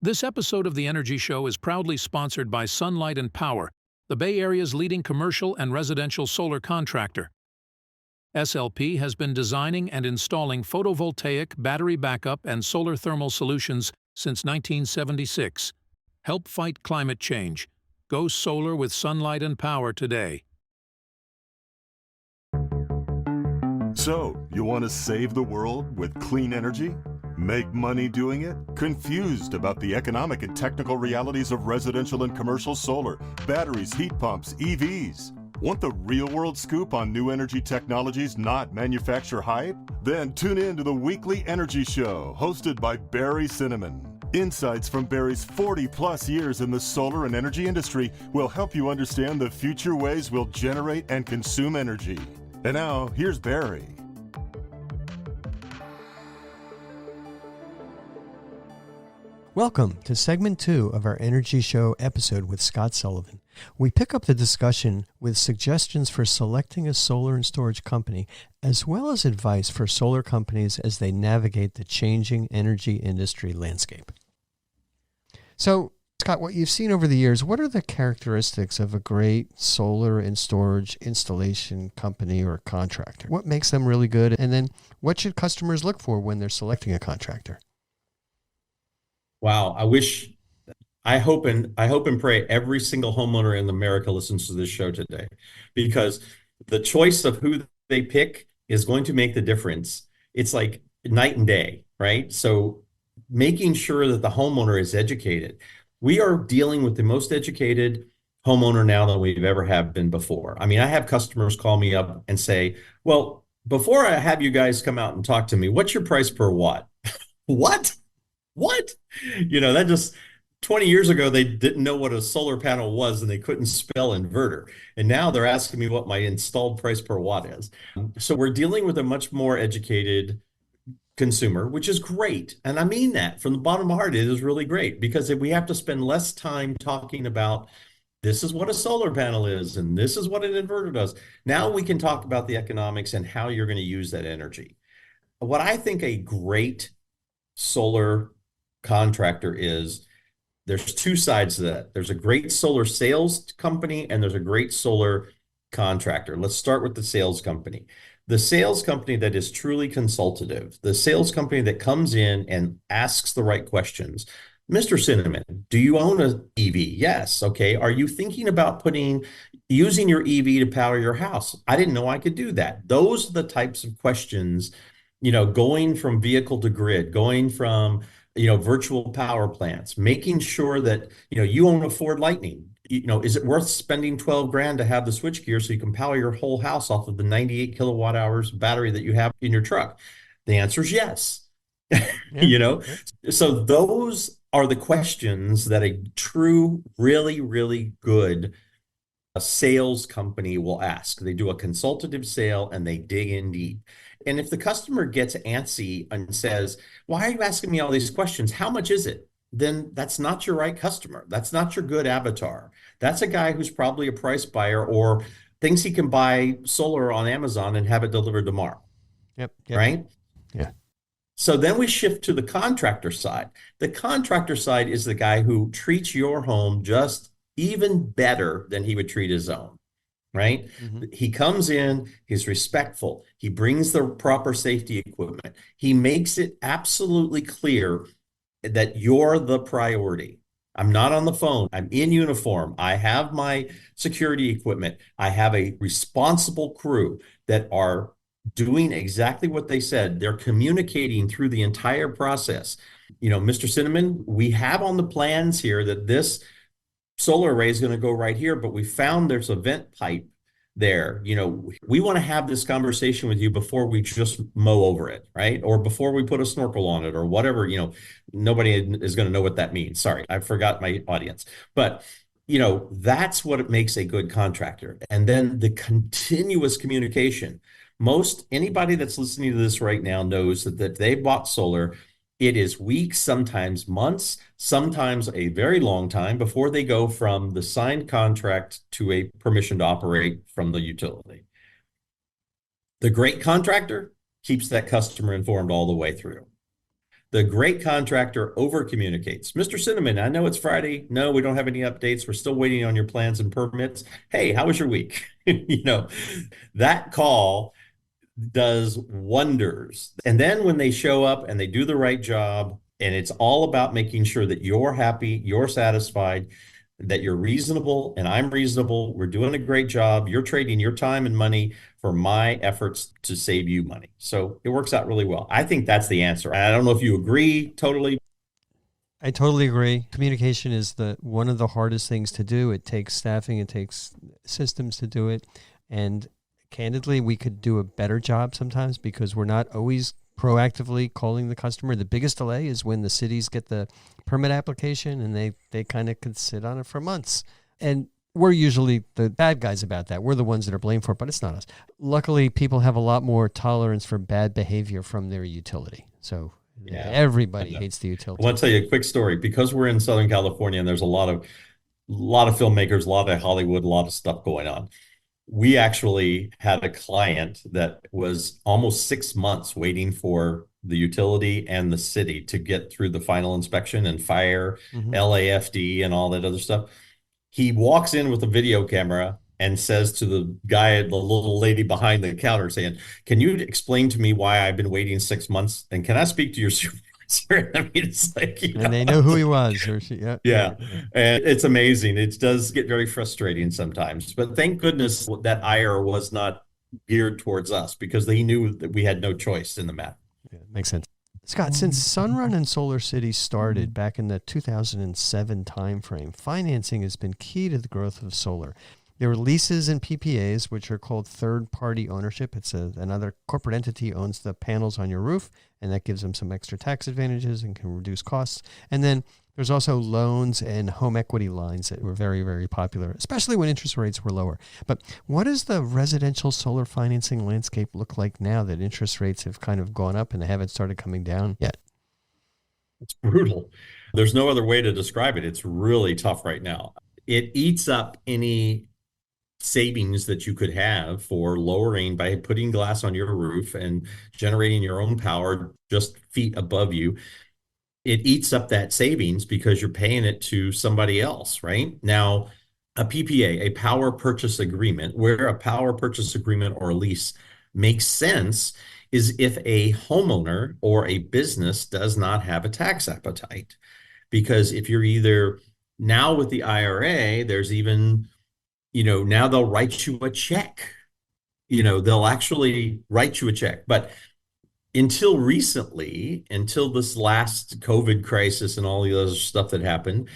This episode of The Energy Show is proudly sponsored by Sunlight and Power, the Bay Area's leading commercial and residential solar contractor. SLP has been designing and installing photovoltaic, battery backup, and solar thermal solutions since 1976. Help fight climate change. Go solar with Sunlight and Power today. So, you want to save the world with clean energy? Make money doing it? Confused about the economic and technical realities of residential and commercial solar, batteries, heat pumps, EVs? Want the real-world scoop on new energy technologies, not manufacturer hype? Then tune in to the Weekly Energy Show, hosted by Barry Cinnamon. Insights from Barry's 40-plus years in the solar and energy industry will help you understand the future ways we'll generate and consume energy. And now, here's Barry. Welcome to segment 2 of our Energy Show episode with Scott Sullivan. We pick up the discussion with suggestions for selecting a solar and storage company, as well as advice for solar companies as they navigate the changing energy industry landscape. So, Scott, what you've seen over the years, what are the characteristics of a great solar and storage installation company or contractor? What makes them really good? And then what should customers look for when they're selecting a contractor? Wow, I hope and pray every single homeowner in America listens to this show today, because the choice of who they pick is going to make the difference. It's like night and day, right? So making sure that the homeowner is educated. We are dealing with the most educated homeowner now than we've ever have been before. I mean, I have customers call me up and say, well, before I have you guys come out and talk to me, what's your price per watt? What? That just 20 years ago, they didn't know what a solar panel was and they couldn't spell inverter. And now they're asking me what my installed price per watt is. So we're dealing with a much more educated consumer, which is great. And I mean that from the bottom of my heart, it is really great, because if we have to spend less time talking about this is what a solar panel is and this is what an inverter does. Now we can talk about the economics and how you're going to use that energy. What I think a great solar contractor is, there's two sides to that. There's a great solar sales company and there's a great solar contractor. Let's start with the sales company. The sales company that is truly consultative, the sales company that comes in and asks the right questions. Mr. Cinnamon, do you own an EV? Yes. Okay. Are you thinking about using your EV to power your house? I didn't know I could do that. Those are the types of questions, going from vehicle to grid, going from virtual power plants, making sure that, you own a Ford Lightning. Is it worth spending 12 grand to have the switchgear so you can power your whole house off of the 98 kilowatt hours battery that you have in your truck? The answer is yes. Yeah. So those are the questions that a true, really, really good sales company will ask. They do a consultative sale and they dig in deep. And if the customer gets antsy and says, why are you asking me all these questions? How much is it? Then that's not your right customer. That's not your good avatar. That's a guy who's probably a price buyer or thinks he can buy solar on Amazon and have it delivered tomorrow. Yep. Right? Yeah. So then we shift to the contractor side. The contractor side is the guy who treats your home just even better than he would treat his own. Right? Mm-hmm. He comes in, he's respectful. He brings the proper safety equipment. He makes it absolutely clear that you're the priority. I'm not on the phone. I'm in uniform. I have my security equipment. I have a responsible crew that are doing exactly what they said. They're communicating through the entire process. Mr. Cinnamon, we have on the plans here that this solar array is going to go right here, but we found there's a vent pipe there. We want to have this conversation with you before we just mow over it, right? Or before we put a snorkel on it or whatever. Nobody is going to know what that means. Sorry, I forgot my audience. But, that's what it makes a good contractor. And then the continuous communication. Anybody that's listening to this right now knows that they bought solar. It is weeks, sometimes months, sometimes a very long time before they go from the signed contract to a permission to operate from the utility. The great contractor keeps that customer informed all the way through. The great contractor over communicates. Mr. Cinnamon, I know it's Friday. No, we don't have any updates. We're still waiting on your plans and permits. Hey, how was your week? That call does wonders. And then when they show up and they do the right job, and it's all about making sure that you're happy, you're satisfied, that you're reasonable and I'm reasonable. We're doing a great job. You're trading your time and money for my efforts to save you money. So it works out really well. I think that's the answer. I don't know if you agree totally. I totally agree. Communication is one of the hardest things to do. It takes staffing, it takes systems to do it. And candidly, we could do a better job sometimes because we're not always proactively calling the customer. The biggest delay is when the cities get the permit application and they kind of could sit on it for months. And we're usually the bad guys about that. We're the ones that are blamed for it, but it's not us. Luckily, people have a lot more tolerance for bad behavior from their utility. So everybody hates the utility. I want to tell you a quick story. Because we're in Southern California and there's a lot of filmmakers, a lot of Hollywood, a lot of stuff going on. We actually had a client that was almost 6 months waiting for the utility and the city to get through the final inspection and fire, LAFD and all that other stuff. He walks in with a video camera and says to the guy, the little lady behind the counter saying, "Can you explain to me why I've been waiting 6 months? And can I speak to your supervisor?" I mean, it's like, and they know who he was. Or she, yeah. And it's amazing. It does get very frustrating sometimes. But thank goodness that ire was not geared towards us because he knew that we had no choice in the matter. Yeah, makes sense. Scott, since Sunrun and Solar City started back in the 2007 timeframe, financing has been key to the growth of solar. There are leases and PPAs, which are called third-party ownership. It's another corporate entity owns the panels on your roof, and that gives them some extra tax advantages and can reduce costs. And then there's also loans and home equity lines that were very, very popular, especially when interest rates were lower. But what does the residential solar financing landscape look like now that interest rates have kind of gone up and they haven't started coming down yet? It's brutal. There's no other way to describe it. It's really tough right now. It eats up any savings that you could have for lowering by putting glass on your roof and generating your own power just feet above you. It eats up that savings because you're paying it to somebody else, right? Now, a PPA, a power purchase agreement, where a power purchase agreement or a lease makes sense is if a homeowner or a business does not have a tax appetite. Because if you're either now with the IRA, there's even now they'll write you a check. They'll actually write you a check. But until recently, until this last COVID crisis and all the other stuff that happened,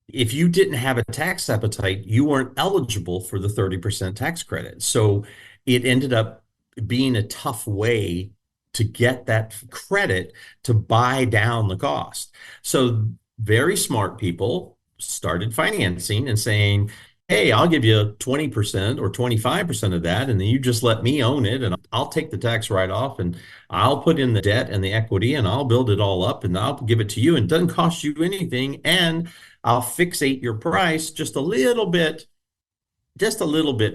if you didn't have a tax appetite, you weren't eligible for the 30% tax credit. So it ended up being a tough way to get that credit to buy down the cost. So very smart people started financing and saying, "Hey, I'll give you 20% or 25% of that, and then you just let me own it, and I'll take the tax write-off, and I'll put in the debt and the equity, and I'll build it all up, and I'll give it to you, and it doesn't cost you anything, and I'll fixate your price just a little bit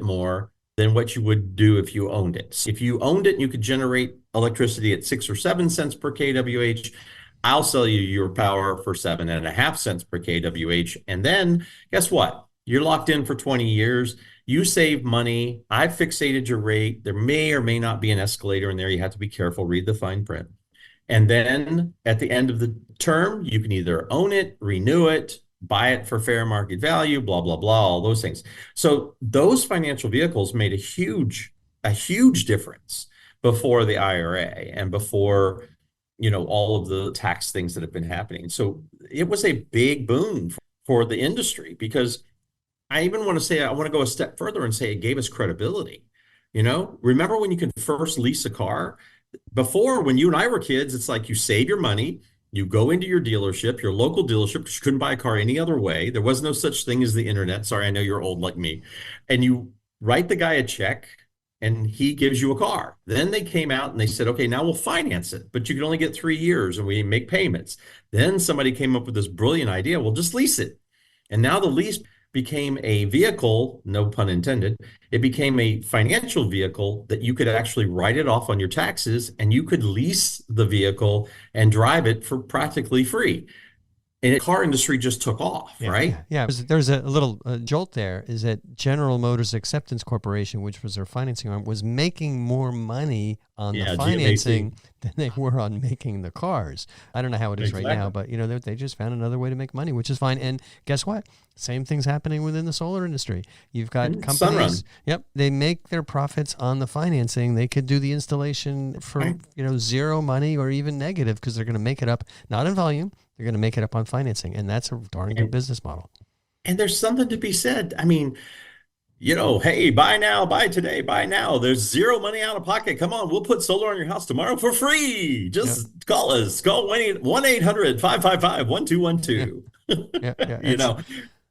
more than what you would do if you owned it. If you owned it and you could generate electricity at 6 or 7 cents per kWh, I'll sell you your power for 7.5 cents per kWh, and then guess what? You're locked in for 20 years. You save money. I've fixated your rate. There may or may not be an escalator in there. You have to be careful. Read the fine print. And then at the end of the term, you can either own it, renew it, buy it for fair market value, blah, blah, blah, all those things. So those financial vehicles made a huge difference before the IRA and before, all of the tax things that have been happening. So it was a big boon for the industry because I want to go a step further and say it gave us credibility. Remember when you could first lease a car? Before, when you and I were kids, it's like you save your money, you go into your dealership, your local dealership, because you couldn't buy a car any other way. There was no such thing as the internet. Sorry, I know you're old like me. And you write the guy a check and he gives you a car. Then they came out and they said, okay, now we'll finance it, but you can only get 3 years and we make payments. Then somebody came up with this brilliant idea. Well, just lease it. And now the lease became a vehicle, no pun intended. It became a financial vehicle that you could actually write it off on your taxes, and you could lease the vehicle and drive it for practically free. And the car industry just took off, right? Yeah. There's a little jolt there, is that General Motors Acceptance Corporation, which was their financing arm, was making more money on the financing than they were on making the cars. I don't know how it is right now, but they just found another way to make money, which is fine. And guess what? Same thing's happening within the solar industry. You've got companies, they make their profits on the financing. They could do the installation for zero money or even negative, because they're going to make it up, not in volume. They're going to make it up on financing, and that's a darn good business model. And there's something to be said. I mean, hey, buy now, buy today, buy now. There's zero money out of pocket. Come on, we'll put solar on your house tomorrow for free. Just call us. Call 1-800-555-1212.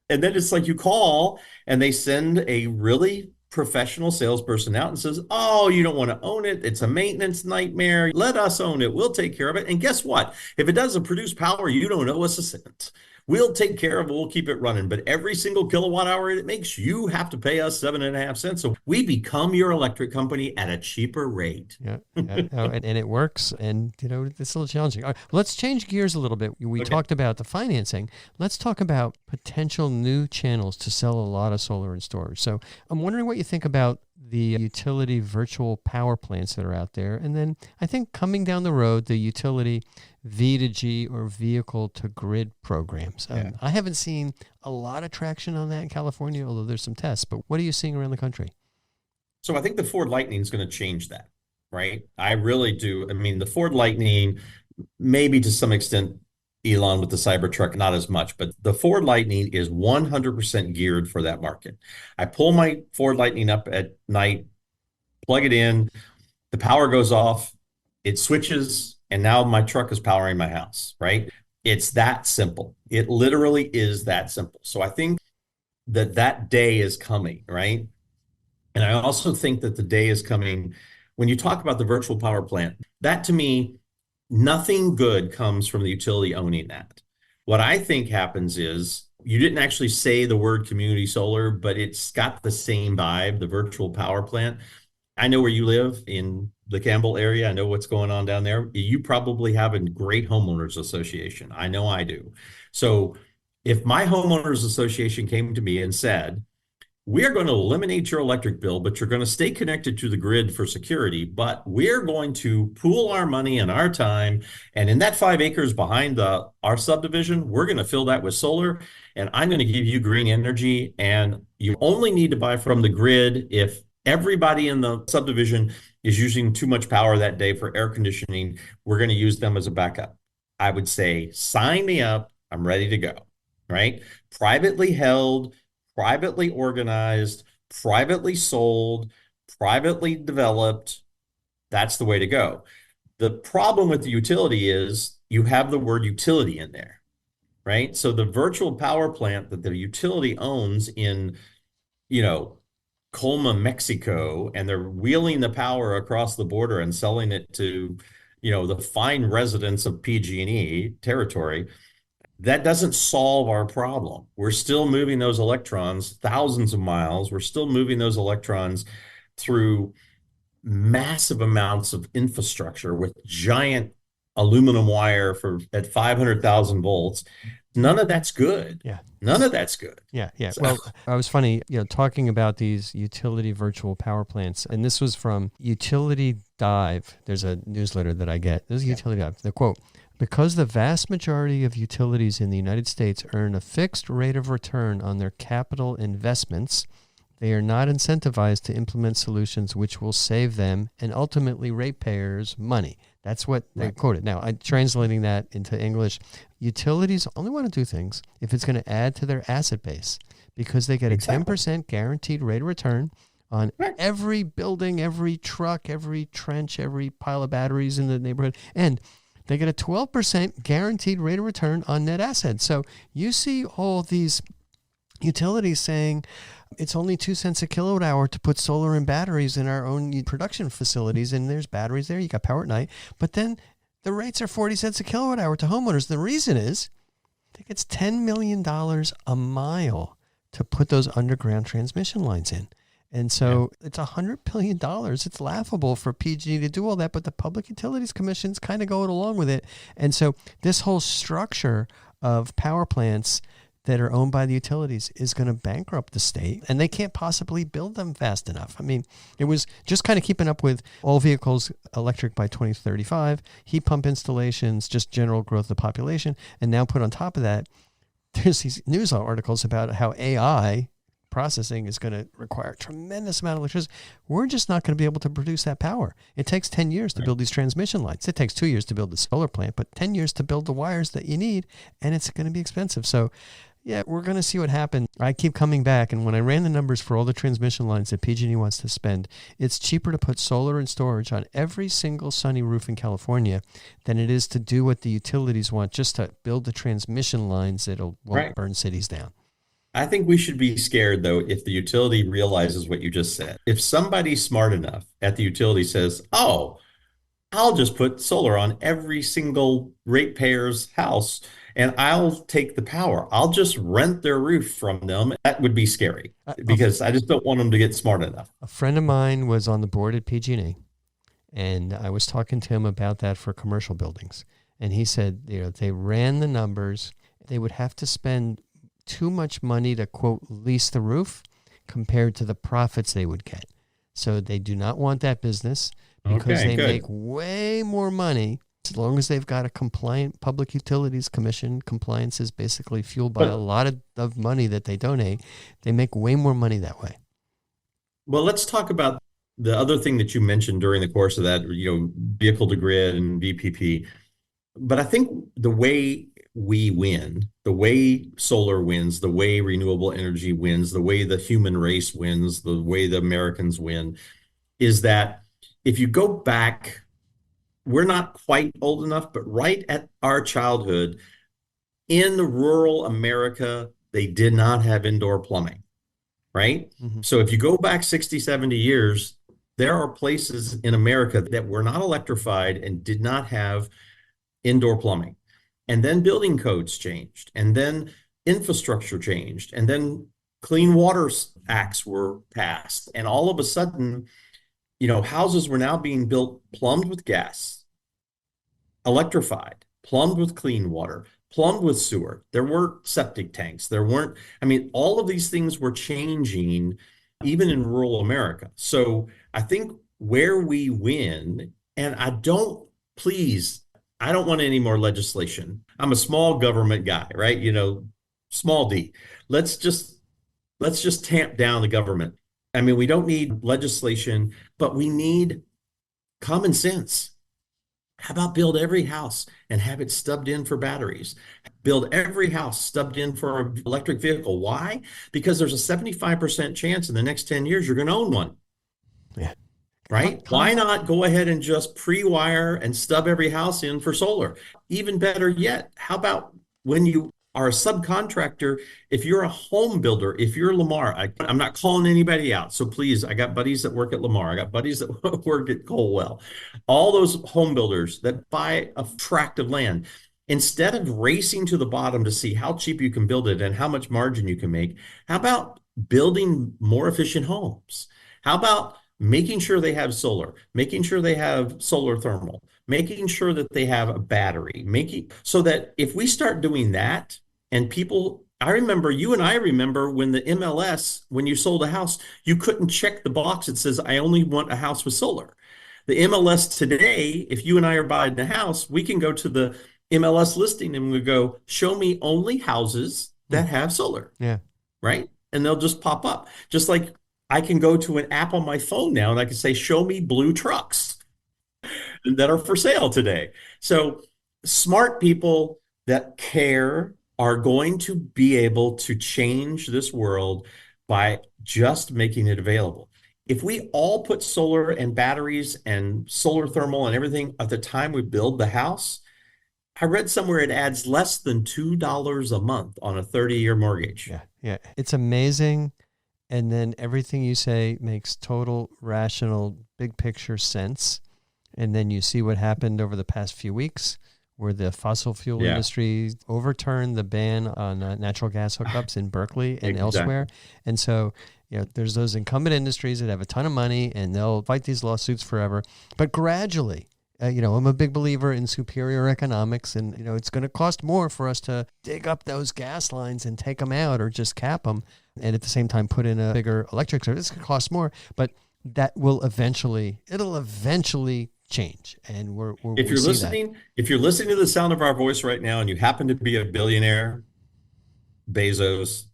And then it's like you call, and they send a really professional salesperson out and says, oh, you don't want to own it. It's a maintenance nightmare. Let us own it. We'll take care of it. And guess what? If it doesn't produce power, you don't owe us a cent. We'll take care of it. We'll keep it running. But every single kilowatt hour it makes, you have to pay us 7.5 cents. So we become your electric company at a cheaper rate. And it works. And, it's a little challenging. All right, let's change gears a little bit. We talked about the financing. Let's talk about potential new channels to sell a lot of solar and storage. So I'm wondering what you think about the utility virtual power plants that are out there. And then I think coming down the road, the utility V2G or vehicle to grid programs. I haven't seen a lot of traction on that in California, although there's some tests. But what are you seeing around the country? So I think the Ford Lightning is going to change that, right? I really do. I mean, the Ford Lightning, maybe to some extent, Elon with the Cybertruck, not as much, but the Ford Lightning is 100% geared for that market. I pull my Ford Lightning up at night, plug it in, the power goes off, it switches, and now my truck is powering my house, right? It's that simple. It literally is that simple. So I think that day is coming, right? And I also think that the day is coming when you talk about the virtual power plant. That, to me, nothing good comes from the utility owning that. What I think happens is, you didn't actually say the word community solar, but it's got the same vibe, the virtual power plant. I know where you live in the Campbell area. I know what's going on down there. You probably have a great homeowners association. I know I do. So if my homeowners association came to me and said, we're going to eliminate your electric bill, but you're going to stay connected to the grid for security, but we're going to pool our money and our time. And in that 5 acres behind our subdivision, we're going to fill that with solar, and I'm going to give you green energy. And you only need to buy from the grid if everybody in the subdivision is using too much power that day for air conditioning. We're going to use them as a backup. I would say, sign me up. I'm ready to go, right? Privately held, privately organized, privately sold, privately developed. That's the way to go. The problem with the utility is you have the word utility in there, right? So the virtual power plant that the utility owns in, Colma, Mexico, and they're wheeling the power across the border and selling it to, the fine residents of PG&E territory. That doesn't solve our problem. We're still moving those electrons thousands of miles. We're still moving those electrons through massive amounts of infrastructure with giant aluminum wire at 500,000 volts. None of that's good. Yeah. None of that's good. Yeah. So. Well, I was funny, talking about these utility virtual power plants, and this was from Utility Dive. There's a newsletter that I get. This is Utility Dive. The quote: because the vast majority of utilities in the United States earn a fixed rate of return on their capital investments, they are not incentivized to implement solutions which will save them and ultimately ratepayers money. That's what they quoted. Now, I'm translating that into English. Utilities only want to do things if it's going to add to their asset base, because they get a 10% guaranteed rate of return on every building, every truck, every trench, every pile of batteries in the neighborhood. And they get a 12% guaranteed rate of return on net assets. So you see all these utilities saying it's only 2 cents a kilowatt hour to put solar and batteries in our own production facilities, and there's batteries there. You got power at night. But then the rates are 40 cents a kilowatt hour to homeowners. The reason is, I think it's $10 million a mile to put those underground transmission lines in. And so it's $100 billion. It's laughable for PG&E to do all that, but the Public Utilities Commission's kind of going along with it. And so this whole structure of power plants that are owned by the utilities is going to bankrupt the state, and they can't possibly build them fast enough. I mean, it was just kind of keeping up with all vehicles electric by 2035, heat pump installations, just general growth of the population. And now put on top of that, there's these news articles about how AI processing is going to require a tremendous amount of electricity. We're just not going to be able to produce that power. It takes 10 years to build these transmission lines. It takes 2 years to build the solar plant, but 10 years to build the wires that you need, and it's going to be expensive. So yeah, we're going to see what happens. I keep coming back, and when I ran the numbers for all the transmission lines that PG&E wants to spend, it's cheaper to put solar and storage on every single sunny roof in California than it is to do what the utilities want, just to build the transmission lines that won't burn cities down. I think we should be scared, though, if the utility realizes what you just said. If somebody smart enough at the utility says, oh, I'll just put solar on every single ratepayer's house and I'll take the power. I'll just rent their roof from them. That would be scary because I just don't want them to get smart enough. A friend of mine was on the board at PG&E, and I was talking to him about that for commercial buildings. And he said, they ran the numbers. They would have to spend too much money to, quote, lease the roof compared to the profits they would get. So they do not want that business because they make way more money as long as they've got a compliant Public Utilities Commission. Compliance is basically fueled by a lot of money that they donate. They make way more money that way. Well, let's talk about the other thing that you mentioned during the course of that, vehicle to grid and VPP. But I think the way we win, the way solar wins, the way renewable energy wins, the way the human race wins, the way the Americans win, is that if you go back, we're not quite old enough, but right at our childhood, in rural America, they did not have indoor plumbing, right? Mm-hmm. So if you go back 60, 70 years, there are places in America that were not electrified and did not have indoor plumbing. And then building codes changed, and then infrastructure changed, and then clean water acts were passed. And all of a sudden, houses were now being built plumbed with gas, electrified, plumbed with clean water, plumbed with sewer. There weren't septic tanks. All of these things were changing even in rural America. So I think where we win, and I don't want any more legislation. I'm a small government guy, right? Small d. Let's just tamp down the government. We don't need legislation, but we need common sense. How about build every house and have it stubbed in for batteries? Build every house stubbed in for an electric vehicle. Why? Because there's a 75% chance in the next 10 years you're going to own one. Yeah. Right? Why not go ahead and just pre-wire and stub every house in for solar? Even better yet, how about when you are a subcontractor, if you're a home builder, if you're Lamar, I'm not calling anybody out. So please, I got buddies that work at Lamar. I got buddies that work at Colwell. All those home builders that buy a tract of land, instead of racing to the bottom to see how cheap you can build it and how much margin you can make, how about building more efficient homes? How about making sure they have solar, making sure they have solar thermal, making sure that they have a battery, so that if we start doing that, and I remember when the MLS, when you sold a house, you couldn't check the box that says, I only want a house with solar. The MLS today, if you and I are buying a house, we can go to the MLS listing and we go, show me only houses that have solar. Yeah. Right? And they'll just pop up. Just like I can go to an app on my phone now and I can say, show me blue trucks that are for sale today. So smart people that care are going to be able to change this world by just making it available. If we all put solar and batteries and solar thermal and everything at the time we build the house, I read somewhere it adds less than $2 a month on a 30-year mortgage. Yeah. It's amazing. And then everything you say makes total, rational, big picture sense. And then you see what happened over the past few weeks where the fossil fuel Yeah, industry overturned the ban on natural gas hookups in Berkeley and elsewhere. exactly. And so, there's those incumbent industries that have a ton of money and they'll fight these lawsuits forever. But gradually, I'm a big believer in superior economics, and, it's going to cost more for us to dig up those gas lines and take them out or just cap them. And at the same time, put in a bigger electric service. It's going to cost more, but it'll eventually change. And If we you're see that. if you're listening to the sound of our voice right now and you happen to be a billionaire, Bezos,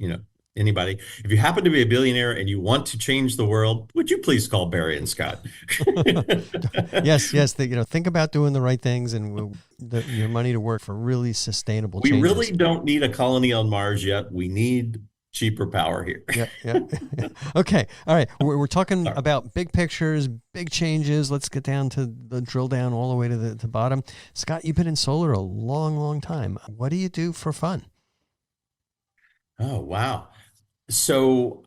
anybody, if you happen to be a billionaire and you want to change the world, would you please call Barry and Scott? Yes. Think about doing the right things and your money to work for really sustainable We changes. really don't need a colony on Mars yet. We need cheaper power here. Yeah. Okay. All right. We're talking about big pictures, big changes. Let's get down to the drill down all the way to the bottom. Scott, you've been in solar a long, long time. What do you do for fun? Oh, wow. So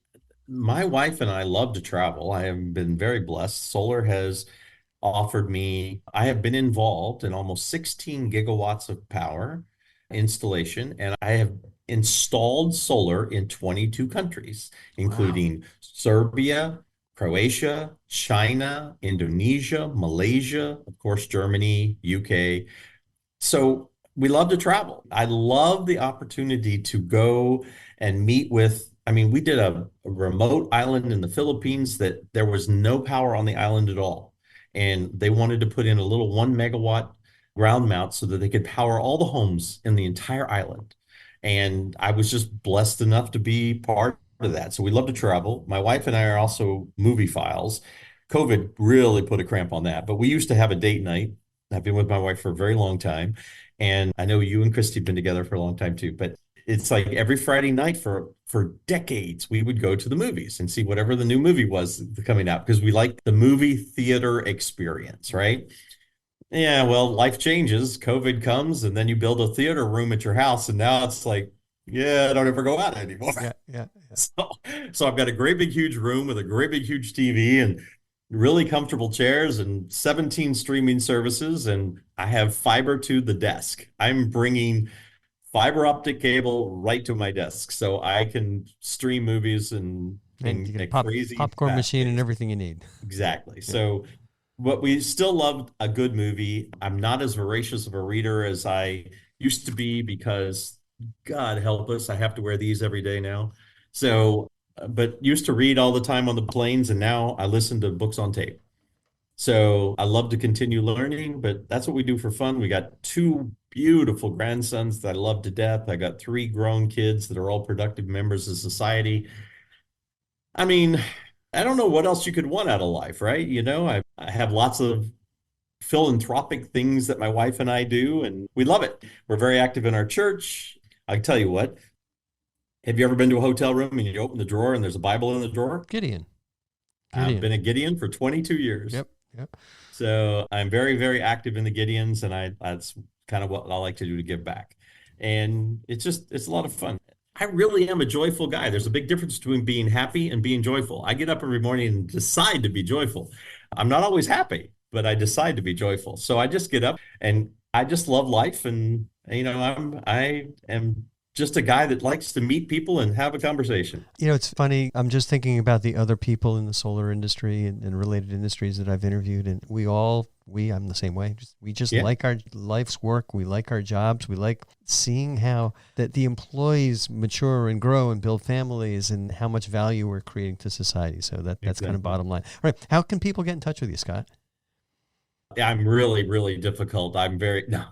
my wife and I love to travel. I have been very blessed. Solar has offered me, I have been involved in almost 16 gigawatts of power installation, and I have installed solar in 22 countries, including Serbia, Croatia, China, Indonesia, Malaysia, of course, Germany, UK. So we love to travel. I love the opportunity to go and meet with, we did a remote island in the Philippines that there was no power on the island at all. And they wanted to put in a little 1 megawatt ground mount so that they could power all the homes in the entire island. And I was just blessed enough to be part of that. So we love to travel. My wife and I are also movie files. COVID really put a cramp on that, but we used to have a date night. I've been with my wife for a very long time. And I know you and Christy have been together for a long time too, but it's like every Friday night for decades, we would go to the movies and see whatever the new movie was coming out because we like the movie theater experience, right? Yeah, well, life changes. COVID comes, and then you build a theater room at your house, and now it's like, yeah, I don't ever go out anymore. Yeah. So I've got a great big huge room with a great big huge TV and really comfortable chairs and 17 streaming services, and I have fiber to the desk. I'm bringing fiber optic cable right to my desk, so I can stream movies and And you a can crazy popcorn machine and pace. everything you need. Exactly. Yeah. So, but we still love a good movie. I'm not as voracious of a reader as I used to be because, God help us, I have to wear these every day now. So, but used to read all the time on the planes, and now I listen to books on tape. So I love to continue learning, but that's what we do for fun. We got 2 beautiful grandsons that I love to death. I got 3 grown kids that are all productive members of society. I mean, I don't know what else you could want out of life, right? I have lots of philanthropic things that my wife and I do, and we love it. We're very active in our church. I tell you what, have you ever been to a hotel room and you open the drawer and there's a Bible in the drawer? Gideon. I've been a Gideon for 22 years. Yep. So I'm very, very active in the Gideons, and that's kind of what I like to do to give back. And it's a lot of fun. I really am a joyful guy. There's a big difference between being happy and being joyful. I get up every morning and decide to be joyful. I'm not always happy, but I decide to be joyful. So I just get up and I just love life. And, I am just a guy that likes to meet people and have a conversation. It's funny. I'm just thinking about the other people in the solar industry and related industries that I've interviewed. And I'm the same way. We just like our life's work. We like our jobs. We like seeing how that the employees mature and grow and build families and how much value we're creating to society. So that's kind of bottom line. All right. How can people get in touch with you, Scott? I'm really, really difficult. No.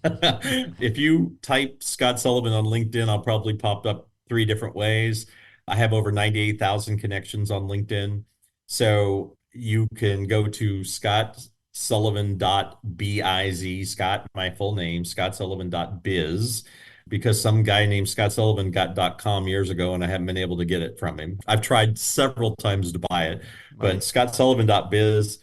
If you type Scott Sullivan on LinkedIn, I'll probably pop up 3 different ways. I have over 98,000 connections on LinkedIn. So you can go to scottsullivan.biz, Scott, my full name, scottsullivan.biz, because some guy named Scott Sullivan got .com years ago and I haven't been able to get it from him. I've tried several times to buy it, but scottsullivan.biz,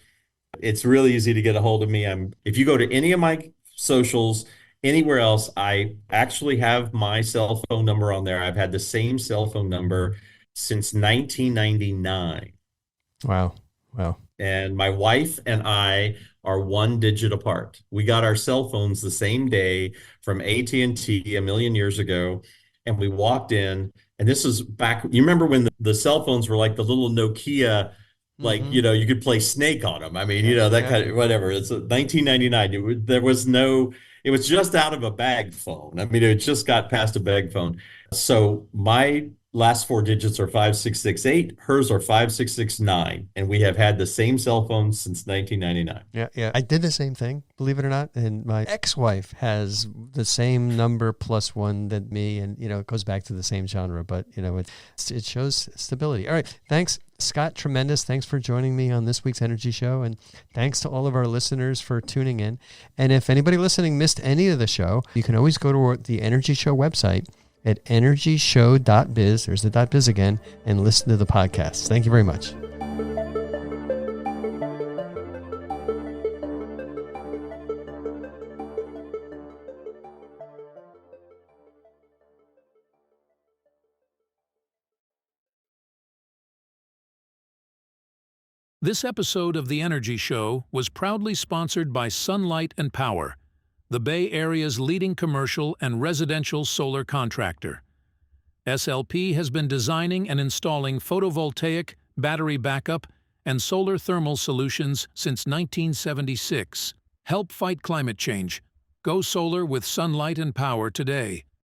it's really easy to get a hold of me. If you go to any of my socials, anywhere else, I actually have my cell phone number on there. I've had the same cell phone number since 1999. Wow. And my wife and I are 1 digit apart. We got our cell phones the same day from AT&T a million years ago, and we walked in, and this is back, you remember when the cell phones were like the little Nokia, like, you could play Snake on them. I mean, that kind of, whatever. It's 1999. There was no, it was just out of a bag phone. I mean, it just got past a bag phone. So my last 4 digits are 5668. Hers are 5669. And we have had the same cell phone since 1999. Yeah. I did the same thing, believe it or not. And my ex-wife has the same number plus one than me. And, it goes back to the same genre, but, it shows stability. All right. Thanks, Scott. Tremendous. Thanks for joining me on this week's Energy Show. And thanks to all of our listeners for tuning in. And if anybody listening missed any of the show, you can always go to the Energy Show website at energyshow.biz, there's the .biz again, and listen to the podcast. Thank you very much. This episode of The Energy Show was proudly sponsored by Sunlight and Power, the Bay Area's leading commercial and residential solar contractor. SLP has been designing and installing photovoltaic, battery backup, and solar thermal solutions since 1976. Help fight climate change. Go solar with Sunlight and Power today.